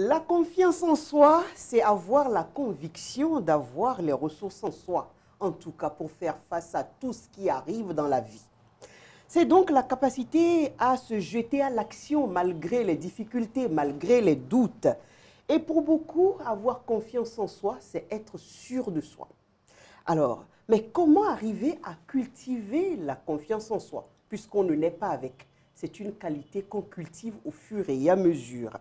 La confiance en soi, c'est avoir la conviction d'avoir les ressources en soi, en tout cas pour faire face à tout ce qui arrive dans la vie. C'est donc la capacité à se jeter à l'action malgré les difficultés, malgré les doutes. Et pour beaucoup, avoir confiance en soi, c'est être sûr de soi. Alors, mais comment arriver à cultiver la confiance en soi, puisqu'on ne naît pas avec? C'est une qualité qu'on cultive au fur et à mesure.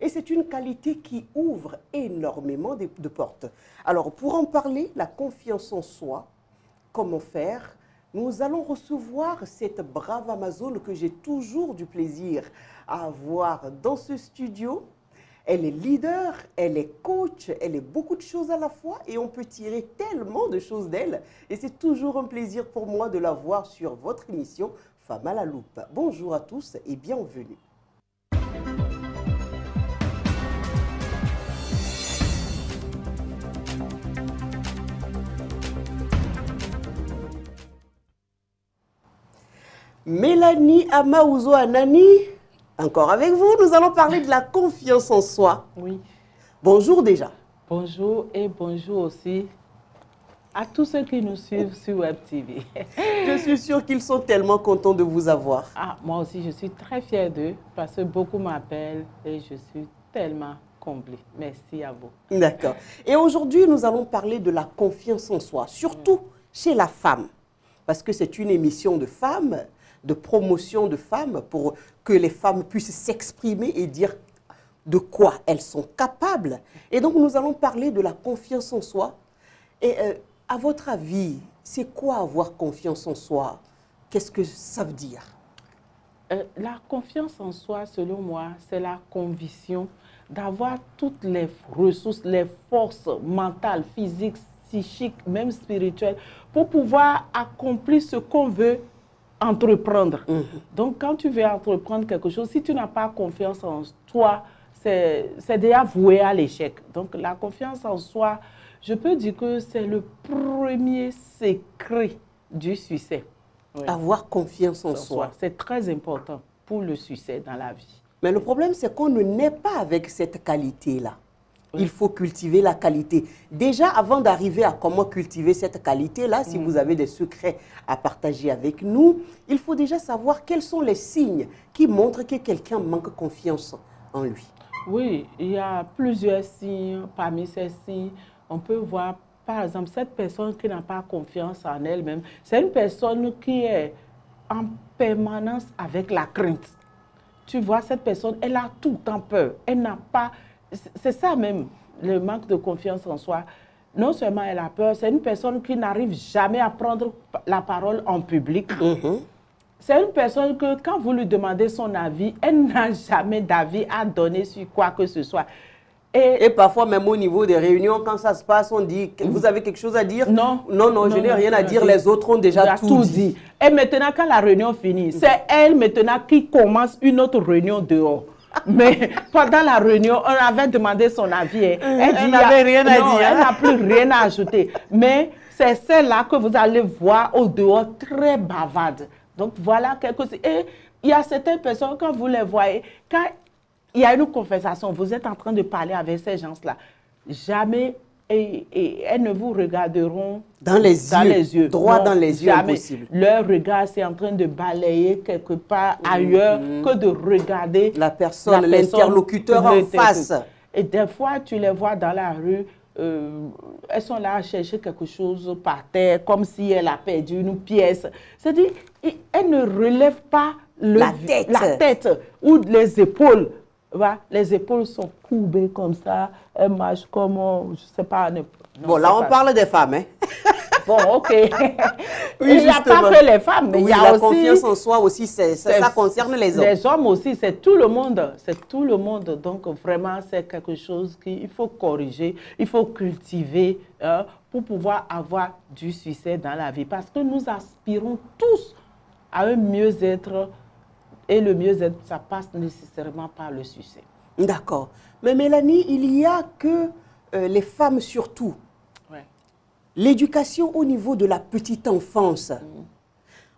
Et c'est une qualité qui ouvre énormément de portes. Alors, pour en parler, la confiance en soi, comment faire? Nous allons recevoir cette brave Amazone que j'ai toujours du plaisir à avoir dans ce studio. Elle est leader, elle est coach, elle est beaucoup de choses à la fois et on peut tirer tellement de choses d'elle. Et c'est toujours un plaisir pour moi de la voir sur votre émission Femme à la loupe. Bonjour à tous et bienvenue. Mélanie Amaouzo Anani, encore avec vous, nous allons parler de la confiance en soi. Oui. Bonjour déjà. Bonjour et bonjour aussi à tous ceux qui nous suivent sur Web TV. Je suis sûre qu'ils sont tellement contents de vous avoir. Ah, moi aussi, je suis très fière d'eux parce que beaucoup m'appellent et je suis tellement comblée. Merci à vous. D'accord. Et aujourd'hui, nous allons parler de la confiance en soi, surtout chez la femme, parce que c'est une émission de femmes, de promotion de femmes, pour que les femmes puissent s'exprimer et dire de quoi elles sont capables. Et donc, nous allons parler de la confiance en soi. Et à votre avis, c'est quoi avoir confiance en soi? Qu'est-ce que ça veut dire? La confiance en soi, selon moi, c'est la conviction d'avoir toutes les ressources, les forces mentales, physiques, psychiques, même spirituelles, pour pouvoir accomplir ce qu'on veut entreprendre. Donc, quand tu veux entreprendre quelque chose, si tu n'as pas confiance en toi, c'est déjà voué à l'échec. Donc, la confiance en soi, je peux dire que c'est le premier secret du succès. Oui. Avoir confiance en soi. C'est très important pour le succès dans la vie. Mais le problème, c'est qu'on ne naît pas avec cette qualité-là. Oui. Il faut cultiver la qualité. Déjà, avant d'arriver à comment cultiver cette qualité-là, si vous avez des secrets à partager avec nous, il faut déjà savoir quels sont les signes qui montrent que quelqu'un manque confiance en lui. Oui, il y a plusieurs signes. Parmi ces signes, on peut voir, par exemple, cette personne qui n'a pas confiance en elle-même, c'est une personne qui est en permanence avec la crainte. Tu vois, cette personne, elle a tout le temps peur. Elle n'a pas... C'est ça même, le manque de confiance en soi. Non seulement elle a peur, c'est une personne qui n'arrive jamais à prendre la parole en public. C'est une personne que, quand vous lui demandez son avis, elle n'a jamais d'avis à donner sur quoi que ce soit. Et parfois, même au niveau des réunions, quand ça se passe, on dit, vous avez quelque chose à dire? Non, je n'ai rien à dire, les autres ont déjà tout dit. Et maintenant, quand la réunion finit, c'est elle maintenant qui commence une autre réunion dehors. Mais pendant la réunion, on avait demandé son avis. Elle n'avait rien à dire. Elle n'a plus rien à ajouter. Mais c'est celle-là que vous allez voir au dehors, très bavarde. Donc voilà quelque chose. Et il y a certaines personnes, quand vous les voyez, quand il y a une conversation, vous êtes en train de parler avec ces gens-là, jamais elles ne vous regarderont dans les yeux, droit dans les yeux, jamais. Impossible. Leur regard, c'est en train de balayer quelque part ailleurs que de regarder la personne, l'interlocuteur en face. Et des fois, tu les vois dans la rue, elles sont là à chercher quelque chose par terre, comme si elle a perdu une pièce. C'est-à-dire, elles ne relèvent pas la tête ou les épaules. Les épaules sont courbées comme ça, elles marchent comme, je ne sais pas. Bon, là, on parle des femmes, hein? Bon, ok. Oui, il n'y a pas que les femmes, mais il y a la aussi... confiance en soi aussi, ça concerne les hommes. Les hommes aussi, c'est tout le monde. C'est tout le monde. Donc, vraiment, c'est quelque chose qu'il faut corriger, il faut cultiver pour pouvoir avoir du succès dans la vie. Parce que nous aspirons tous à un mieux-être. Et le mieux-être, ça passe nécessairement par le succès. D'accord. Mais Mélanie, il y a que les femmes surtout. Ouais. L'éducation au niveau de la petite enfance.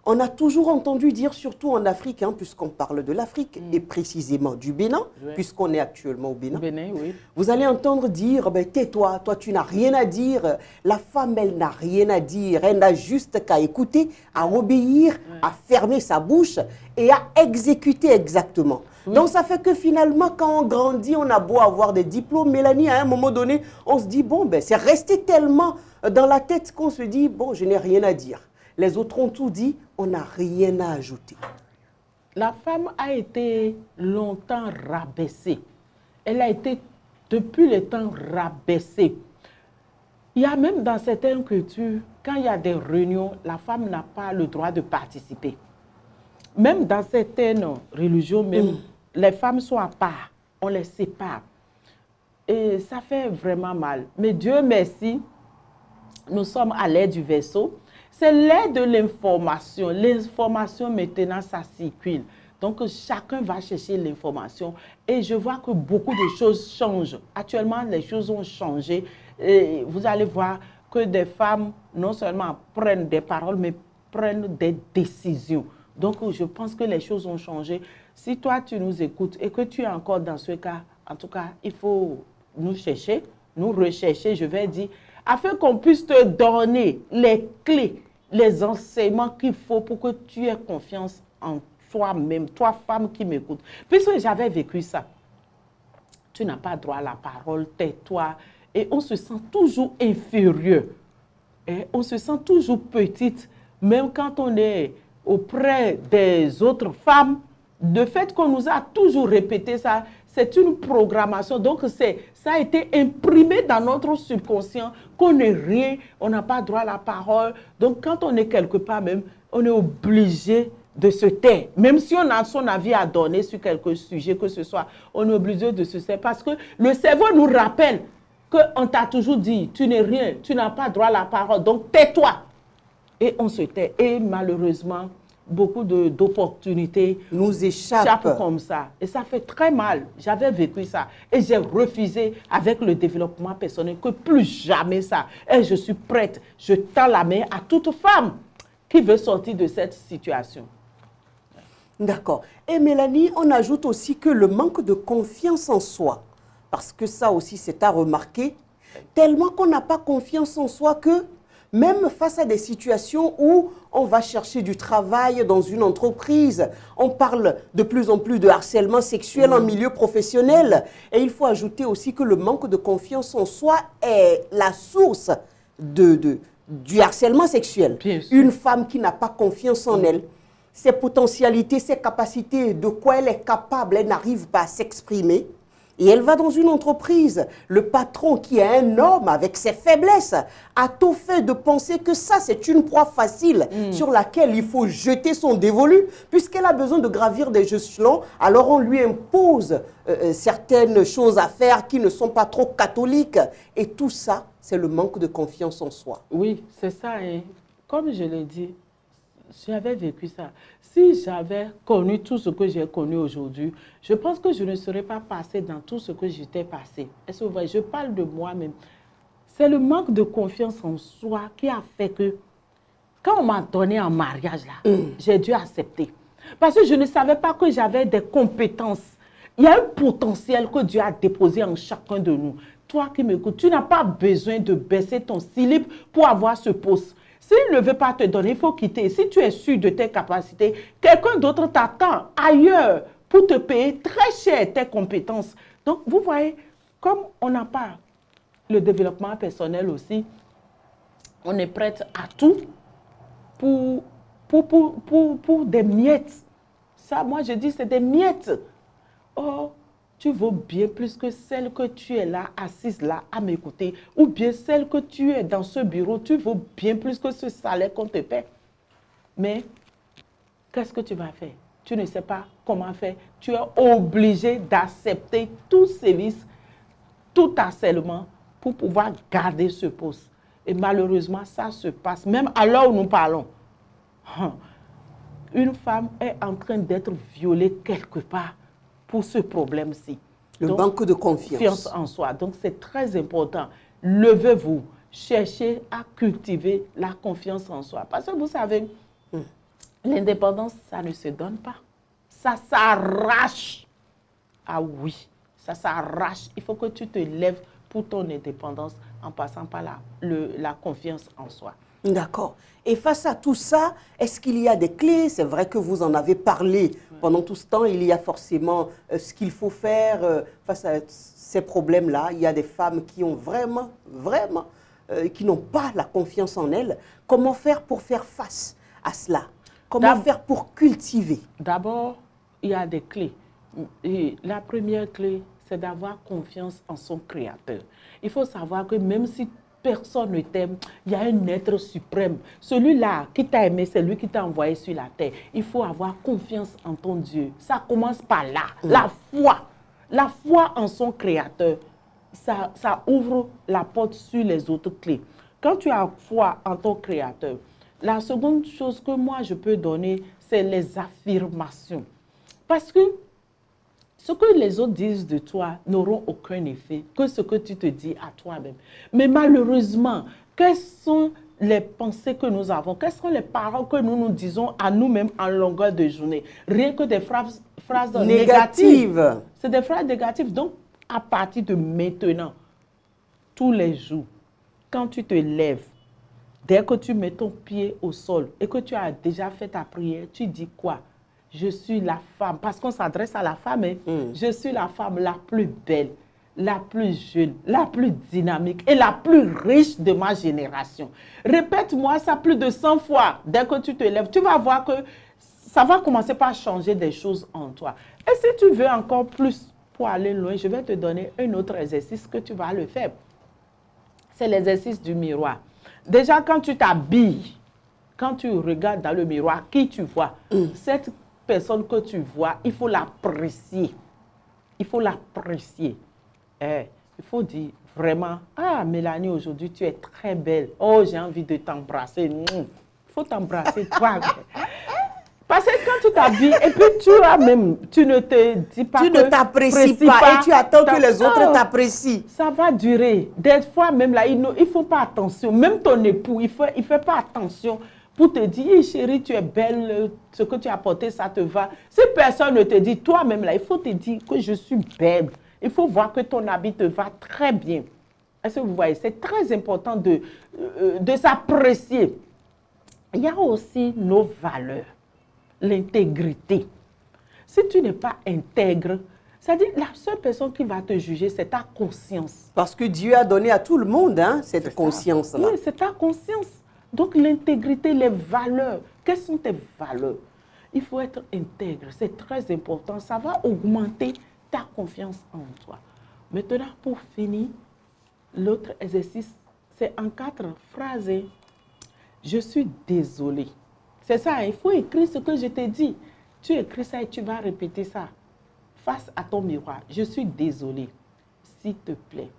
On a toujours entendu dire, surtout en Afrique, hein, puisqu'on parle de l'Afrique, et précisément du Bénin, puisqu'on est actuellement au Bénin. Bénin, oui. Vous allez entendre dire, ben, tais-toi, toi tu n'as rien à dire. La femme, elle n'a rien à dire. Elle n'a juste qu'à écouter, à obéir, à fermer sa bouche et à exécuter exactement. Oui. Donc ça fait que finalement, quand on grandit, on a beau avoir des diplômes, Mélanie, à un moment donné, on se dit, bon, ben, c'est resté tellement dans la tête qu'on se dit, bon, je n'ai rien à dire. Les autres ont tout dit, on n'a rien à ajouter. La femme a été longtemps rabaissée. Elle a été, depuis le temps, rabaissée. Il y a même dans certaines cultures, quand il y a des réunions, la femme n'a pas le droit de participer. Même dans certaines religions, même, les femmes sont à part, on les sépare. Et ça fait vraiment mal. Mais Dieu merci, nous sommes à l'aide du vaisseau. C'est l'aide de l'information. L'information, maintenant, ça circule. Donc, chacun va chercher l'information. Et je vois que beaucoup de choses changent. Actuellement, les choses ont changé. Et vous allez voir que des femmes, non seulement prennent des paroles, mais prennent des décisions. Donc, je pense que les choses ont changé. Si toi, tu nous écoutes et que tu es encore dans ce cas, en tout cas, il faut nous chercher, nous rechercher, je vais dire, afin qu'on puisse te donner les clés, les enseignements qu'il faut pour que tu aies confiance en toi-même, toi femme qui m'écoute. Puisque j'avais vécu ça, tu n'as pas droit à la parole, tais-toi, et on se sent toujours inférieur, et on se sent toujours petite, même quand on est auprès des autres femmes. De fait qu'on nous a toujours répété ça, c'est une programmation, donc ça a été imprimé dans notre subconscient qu'on n'est rien, on n'a pas droit à la parole. Donc quand on est quelque part même, on est obligé de se taire. Même si on a son avis à donner sur quelque sujet que ce soit, on est obligé de se taire parce que le cerveau nous rappelle qu'on t'a toujours dit, tu n'es rien, tu n'as pas droit à la parole, donc tais-toi. Et on se tait. Et malheureusement, beaucoup d'opportunités nous échappent comme ça. Et ça fait très mal. J'avais vécu ça. Et j'ai refusé avec le développement personnel que plus jamais ça. Et je suis prête. Je tends la main à toute femme qui veut sortir de cette situation. D'accord. Et Mélanie, on ajoute aussi que le manque de confiance en soi, parce que ça aussi c'est à remarquer, tellement qu'on n'a pas confiance en soi que même face à des situations où on va chercher du travail dans une entreprise, on parle de plus en plus de harcèlement sexuel en milieu professionnel. Et il faut ajouter aussi que le manque de confiance en soi est la source du harcèlement sexuel. Une femme qui n'a pas confiance en elle, ses potentialités, ses capacités, de quoi elle est capable, elle n'arrive pas à s'exprimer. Et elle va dans une entreprise, le patron qui est un homme avec ses faiblesses a tout fait de penser que ça c'est une proie facile sur laquelle il faut jeter son dévolu puisqu'elle a besoin de gravir des échelons, alors on lui impose certaines choses à faire qui ne sont pas trop catholiques et tout ça c'est le manque de confiance en soi. Oui, c'est ça et comme je l'ai dit, j'avais vécu ça. Si j'avais connu tout ce que j'ai connu aujourd'hui, je pense que je ne serais pas passée dans tout ce que j'étais passée. Est-ce que vous voyez, je parle de moi-même. C'est le manque de confiance en soi qui a fait que, quand on m'a donné en mariage, là, j'ai dû accepter. Parce que je ne savais pas que j'avais des compétences. Il y a un potentiel que Dieu a déposé en chacun de nous. Toi qui m'écoutes, tu n'as pas besoin de baisser ton slip pour avoir ce poste. S'il ne veut pas te donner, il faut quitter. Si tu es sûr de tes capacités, quelqu'un d'autre t'attend ailleurs pour te payer très cher tes compétences. Donc, vous voyez, comme on n'a pas le développement personnel aussi, on est prête à tout pour des miettes. Ça, moi, je dis, c'est des miettes. Oh, tu vaux bien plus que celle que tu es là, assise là, à m'écouter. Ou bien celle que tu es dans ce bureau, tu vaux bien plus que ce salaire qu'on te paie. Mais, qu'est-ce que tu vas faire? Tu ne sais pas comment faire. Tu es obligé d'accepter tout service, tout harcèlement pour pouvoir garder ce poste. Et malheureusement, ça se passe, même à l'heure où nous parlons. Une femme est en train d'être violée quelque part pour ce problème-ci. Le manque de confiance en soi. Donc, c'est très important. Levez-vous. Cherchez à cultiver la confiance en soi. Parce que vous savez, L'indépendance, ça ne se donne pas. Ça s'arrache. Ah oui, ça s'arrache. Il faut que tu te lèves pour ton indépendance en passant par la confiance en soi. D'accord. Et face à tout ça, est-ce qu'il y a des clés? C'est vrai que vous en avez parlé pendant tout ce temps. Il y a forcément ce qu'il faut faire face à ces problèmes-là. Il y a des femmes qui ont vraiment, qui n'ont pas la confiance en elles. Comment faire pour faire face à cela? Comment faire pour cultiver? D'abord, il y a des clés. Et la première clé, c'est d'avoir confiance en son Créateur. Il faut savoir que même si personne ne t'aime, il y a un être suprême. Celui-là qui t'a aimé, c'est lui qui t'a envoyé sur la terre. Il faut avoir confiance en ton Dieu. Ça commence par là. La foi. La foi en son Créateur, ça ouvre la porte sur les autres clés. Quand tu as foi en ton Créateur, la seconde chose que moi je peux donner, c'est les affirmations. Parce que ce que les autres disent de toi n'auront aucun effet que ce que tu te dis à toi-même. Mais malheureusement, quelles sont les pensées que nous avons? Quelles sont les paroles que nous nous disons à nous-mêmes en longueur de journée? Rien que des phrases négatives. C'est des phrases négatives. Donc, à partir de maintenant, tous les jours, quand tu te lèves, dès que tu mets ton pied au sol et que tu as déjà fait ta prière, tu dis quoi? Je suis la femme, parce qu'on s'adresse à la femme, hein? Je suis la femme la plus belle, la plus jeune, la plus dynamique et la plus riche de ma génération. Répète-moi ça plus de 100 fois dès que tu te lèves. Tu vas voir que ça va commencer par changer des choses en toi. Et si tu veux encore plus pour aller loin, je vais te donner un autre exercice que tu vas le faire. C'est l'exercice du miroir. Déjà, quand tu t'habilles, quand tu regardes dans le miroir, qui tu vois? Cette personne que tu vois, il faut l'apprécier. Il faut l'apprécier. Il faut dire vraiment, ah Mélanie, aujourd'hui tu es très belle. Oh, j'ai envie de t'embrasser. Il faut t'embrasser toi. Parce que quand tu t'habilles et puis tu ne te dis pas tu ne t'apprécies pas et tu attends que les autres t'apprécient. Ça va durer. Des fois même là, il ne faut pas attention. Même ton époux, il fait pas attention pour te dire, chérie, tu es belle, ce que tu as porté, ça te va. Si personne ne te dit, toi-même là, il faut te dire que je suis belle. Il faut voir que ton habit te va très bien. Est-ce que vous voyez? C'est très important de s'apprécier. Il y a aussi nos valeurs. L'intégrité. Si tu n'es pas intègre, c'est-à-dire la seule personne qui va te juger, c'est ta conscience. Parce que Dieu a donné à tout le monde cette conscience-là. Oui, c'est ta conscience. Donc l'intégrité, les valeurs. Quelles sont tes valeurs? Il faut être intègre, c'est très important. Ça va augmenter ta confiance en toi. Maintenant, pour finir, l'autre exercice, c'est en 4 phrases. Je suis désolée. C'est ça, il faut écrire ce que je t'ai dit. Tu écris ça et tu vas répéter ça face à ton miroir. Je suis désolée. S'il te plaît,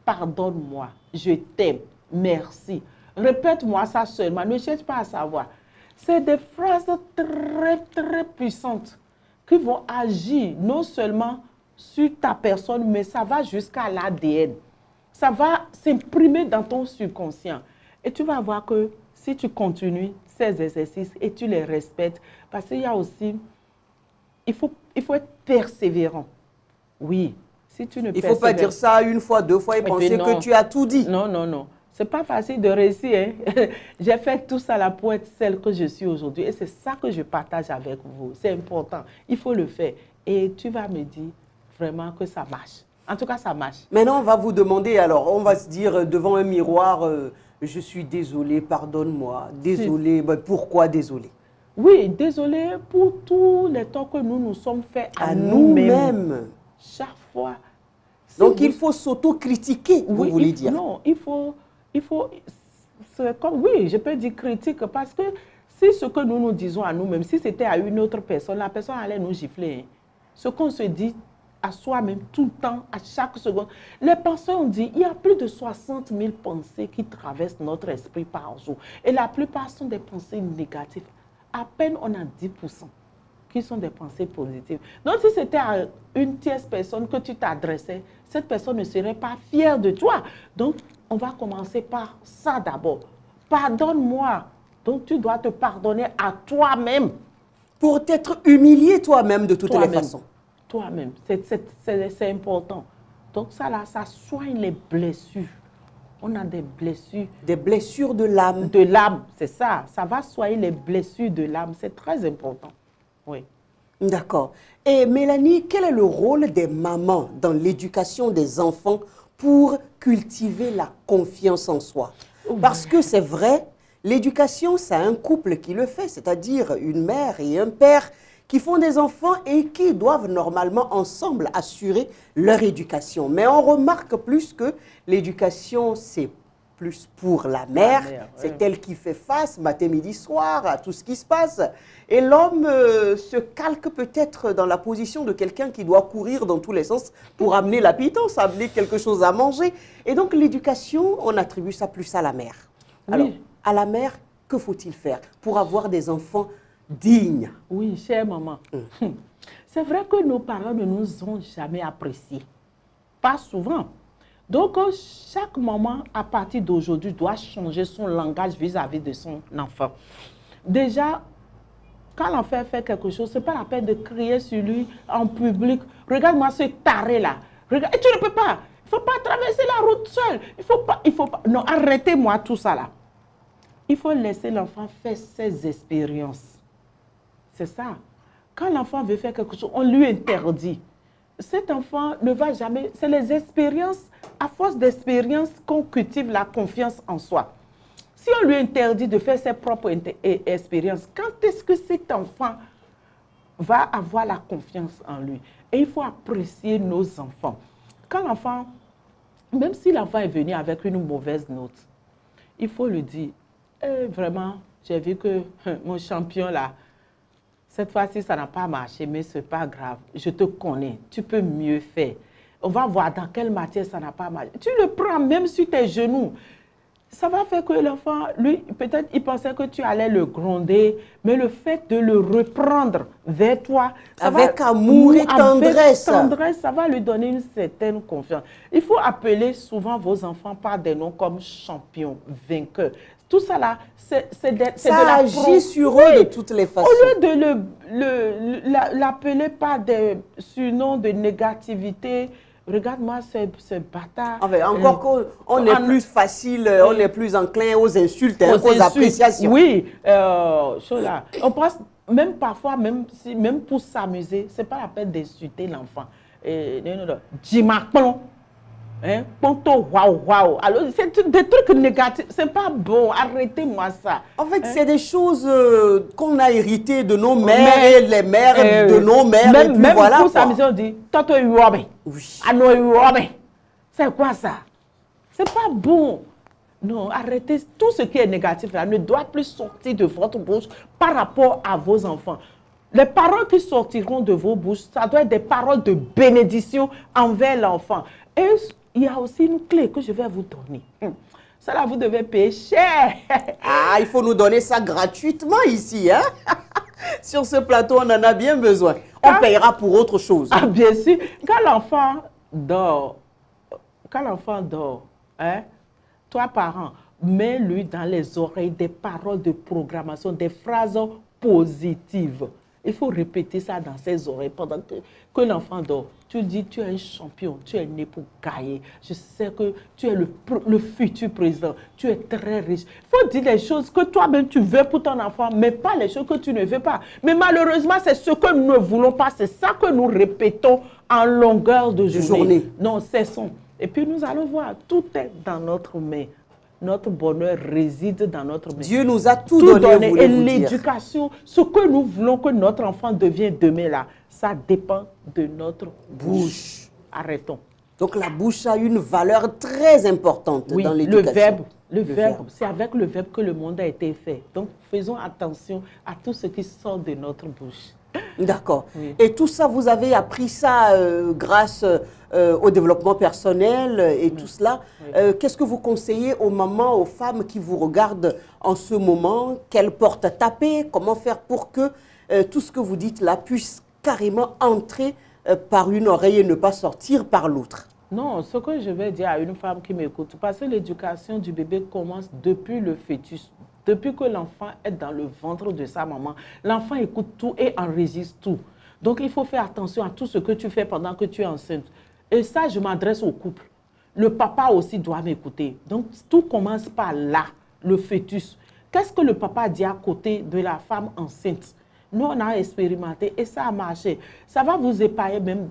pardonne-moi. Je t'aime. Merci. Répète-moi ça seulement. Ne cherche pas à savoir. C'est des phrases très, très puissantes qui vont agir non seulement sur ta personne, mais ça va jusqu'à l'ADN. Ça va s'imprimer dans ton subconscient. Et tu vas voir que si tu continues ces exercices et tu les respectes, parce qu'il y a aussi, il faut être persévérant. Oui, si tu ne il ne faut pas dire ça une fois, 2 fois et penser que tu as tout dit. Non, non, non. Ce n'est pas facile de réussir. Hein? J'ai fait tout ça là pour être celle que je suis aujourd'hui. Et c'est ça que je partage avec vous. C'est important. Il faut le faire. Et tu vas me dire vraiment que ça marche. En tout cas, ça marche. Maintenant, on va vous demander, alors, on va se dire devant un miroir, je suis désolée, pardonne-moi. Désolée, pourquoi désolée? Oui, désolée pour tous les torts que nous nous sommes faits à nous-mêmes. Chaque fois. Donc, il faut s'auto-critiquer, vous voulez dire? Non, il faut comme, oui, je peux dire critique, parce que si ce que nous nous disons à nous-mêmes, si c'était à une autre personne, la personne allait nous gifler. Hein. Ce qu'on se dit à soi-même tout le temps, à chaque seconde. Les penseurs ont dit, il y a plus de 60 000 pensées qui traversent notre esprit par jour. Et la plupart sont des pensées négatives. À peine on a 10% qui sont des pensées positives. Donc si c'était à une tierce personne que tu t'adressais, cette personne ne serait pas fière de toi. Donc on va commencer par ça d'abord. Pardonne-moi. Donc, tu dois te pardonner à toi-même. Pour t'être humilié toi-même de toutes les façons. Toi-même. C'est important. Donc, ça, là, ça soigne les blessures. On a des blessures. Des blessures de l'âme. De l'âme, c'est ça. Ça va soigner les blessures de l'âme. C'est très important. Oui. D'accord. Et Mélanie, quel est le rôle des mamans dans l'éducation des enfants pour cultiver la confiance en soi? Parce que c'est vrai, l'éducation, c'est un couple qui le fait, c'est-à-dire une mère et un père qui font des enfants et qui doivent normalement ensemble assurer leur éducation. Mais on remarque plus que l'éducation, c'est plus pour la mère, c'est elle qui fait face matin, midi, soir à tout ce qui se passe. Et l'homme se calque peut-être dans la position de quelqu'un qui doit courir dans tous les sens pour amener la pitance, amener quelque chose à manger. Et donc l'éducation, on attribue ça plus à la mère. Oui. Alors, à la mère, que faut-il faire pour avoir des enfants dignes? Oui, chère maman. C'est vrai que nos parents ne nous ont jamais appréciés. Pas souvent. Donc, chaque maman, à partir d'aujourd'hui, doit changer son langage vis-à-vis de son enfant. Déjà, quand l'enfant fait quelque chose, ce n'est pas la peine de crier sur lui en public. Regarde-moi ce taré-là. Regarde, tu ne peux pas. Il ne faut pas traverser la route seul. Il faut pas. Non, arrêtez-moi tout ça là. Il faut laisser l'enfant faire ses expériences. C'est ça. Quand l'enfant veut faire quelque chose, on lui interdit. Cet enfant ne va jamais... C'est les expériences, à force d'expériences qu'on cultive la confiance en soi. Si on lui interdit de faire ses propres expériences, quand est-ce que cet enfant va avoir la confiance en lui? Et il faut apprécier nos enfants. Quand l'enfant, même si l'enfant est venu avec une mauvaise note, il faut lui dire, vraiment, j'ai vu que mon champion là, cette fois-ci, ça n'a pas marché, mais ce n'est pas grave. Je te connais, tu peux mieux faire. On va voir dans quelle matière ça n'a pas marché. Tu le prends même sur tes genoux. Ça va faire que l'enfant, lui, peut-être il pensait que tu allais le gronder, mais le fait de le reprendre vers toi, avec amour et tendresse. Ça va lui donner une certaine confiance. Il faut appeler souvent vos enfants par des noms comme champion, vainqueur. Tout ça là, c'est de la agit sur eux de toutes les façons. Au lieu de l'appeler par des surnoms de négativité, regarde-moi ce bâtard. Enfin, encore qu'on est plus facile, on est plus enclin aux insultes, aux appréciations. Oui, là. On pense, même parfois, même pour s'amuser, ce n'est pas la peine d'insulter l'enfant. Dis-moi, hein? Ponto, waouh, waouh. Alors, c'est des trucs négatifs. C'est pas bon. Arrêtez-moi ça. En fait, c'est des choses qu'on a héritées de nos mères et les mères de nos mères. Même, et puis voilà. Pour s'amuser, on dit Toto Yobe. Oui. Ano Yobe. C'est quoi ça? C'est pas bon. Non, arrêtez. Tout ce qui est négatif là ne doit plus sortir de votre bouche par rapport à vos enfants. Les paroles qui sortiront de vos bouches, ça doit être des paroles de bénédiction envers l'enfant. Et il y a aussi une clé que je vais vous donner. Ça là, vous devez payer cher. Ah, il faut nous donner ça gratuitement ici. Hein? Sur ce plateau, on en a bien besoin. On payera pour autre chose. Ah, bien sûr. Quand l'enfant dort, hein, toi, parent, mets-lui dans les oreilles des paroles de programmation, des phrases positives. Il faut répéter ça dans ses oreilles pendant que l'enfant dort. Tu dis, tu es un champion, tu es né pour gagner. Je sais que tu es le futur président, tu es très riche. Il faut dire les choses que toi-même tu veux pour ton enfant, mais pas les choses que tu ne veux pas. Mais malheureusement, c'est ce que nous ne voulons pas. C'est ça que nous répétons en longueur de journée. Non, cessons. Et puis nous allons voir, tout est dans notre main. Notre bonheur réside dans notre main. Dieu nous a tout donné. Et l'éducation, ce que nous voulons que notre enfant devienne demain là, ça dépend de notre bouche. Arrêtons. Donc la bouche a une valeur très importante dans l'éducation. Le verbe, c'est avec le verbe que le monde a été fait. Donc faisons attention à tout ce qui sort de notre bouche. D'accord. Oui. Et tout ça, vous avez appris ça grâce au développement personnel et tout cela. Oui. Qu'est-ce que vous conseillez aux mamans, aux femmes qui vous regardent en ce moment? Quelle porte taper? Comment faire pour que tout ce que vous dites là puisse carrément entrer par une oreille et ne pas sortir par l'autre? Non, ce que je vais dire à une femme qui m'écoute, parce que l'éducation du bébé commence depuis le fœtus. depuis que l'enfant est dans le ventre de sa maman, l'enfant écoute tout et enregistre tout. Donc, il faut faire attention à tout ce que tu fais pendant que tu es enceinte. Et ça, je m'adresse au couple. Le papa aussi doit m'écouter. Donc, tout commence par là, le fœtus. Qu'est-ce que le papa dit à côté de la femme enceinte? Nous, on a expérimenté et ça a marché. Ça va vous épargner même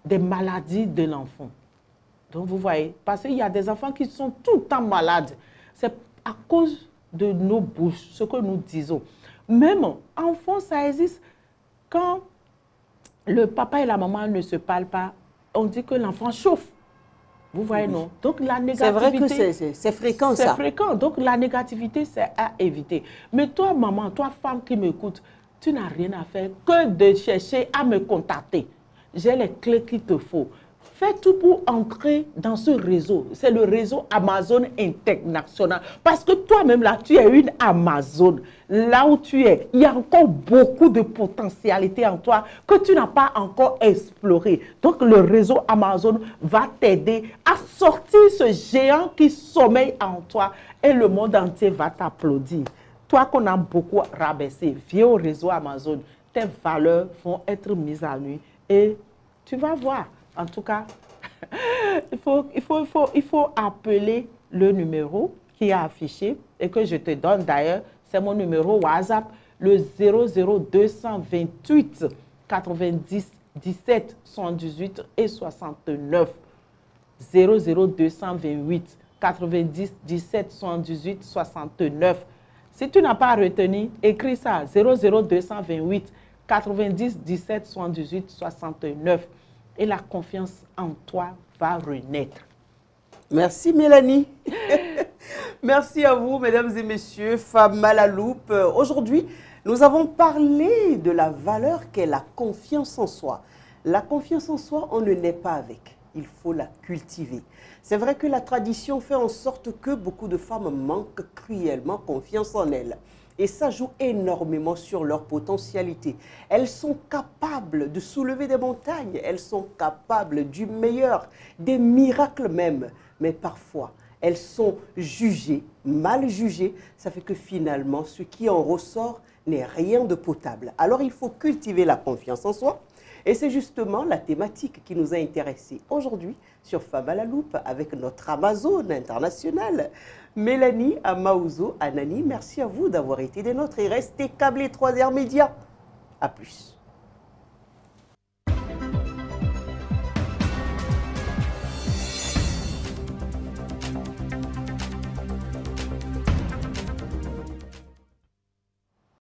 des maladies de l'enfant. Donc, vous voyez, parce qu'il y a des enfants qui sont tout le temps malades. C'est à cause de nos bouches, ce que nous disons. Même enfant, ça existe. Quand le papa et la maman ne se parlent pas, on dit que l'enfant chauffe. Vous voyez, non? Donc, la négativité... C'est vrai que c'est fréquent, ça. C'est fréquent. Donc, la négativité, c'est à éviter. Mais toi, maman, toi, femme qui m'écoute, tu n'as rien à faire que de chercher à me contacter. J'ai les clés qu'il te faut. Fais tout pour entrer dans ce réseau. C'est le réseau Amazon International. Parce que toi-même, là, tu es une Amazon. Là où tu es, il y a encore beaucoup de potentialités en toi que tu n'as pas encore exploré. Donc, le réseau Amazon va t'aider à sortir ce géant qui sommeille en toi et le monde entier va t'applaudir. Toi qu'on a beaucoup rabaissé, viens au réseau Amazon. Tes valeurs vont être mises à nu et tu vas voir. En tout cas, il faut appeler le numéro qui est affiché et que je te donne d'ailleurs. C'est mon numéro WhatsApp, le 00228 90 17 78 et 69. 00228 90 17 78 69. Si tu n'as pas retenu, écris ça, 00228 90 17 78 69. Et la confiance en toi va renaître. Merci Mélanie. Merci à vous, mesdames et messieurs, femmes à la loupe. Aujourd'hui, nous avons parlé de la valeur qu'est la confiance en soi. La confiance en soi, on ne naît pas avec. Il faut la cultiver. C'est vrai que la tradition fait en sorte que beaucoup de femmes manquent cruellement confiance en elles. Et ça joue énormément sur leur potentialité. Elles sont capables de soulever des montagnes. Elles sont capables du meilleur, des miracles même. Mais parfois, elles sont jugées, mal jugées. Ça fait que finalement, ce qui en ressort n'est rien de potable. Alors, il faut cultiver la confiance en soi. Et c'est justement la thématique qui nous a intéressés aujourd'hui sur Femmes à la loupe avec notre Amazon internationale. Mélanie Amaouzo Anani, merci à vous d'avoir été des nôtres et restez câblés 3R Média. À plus.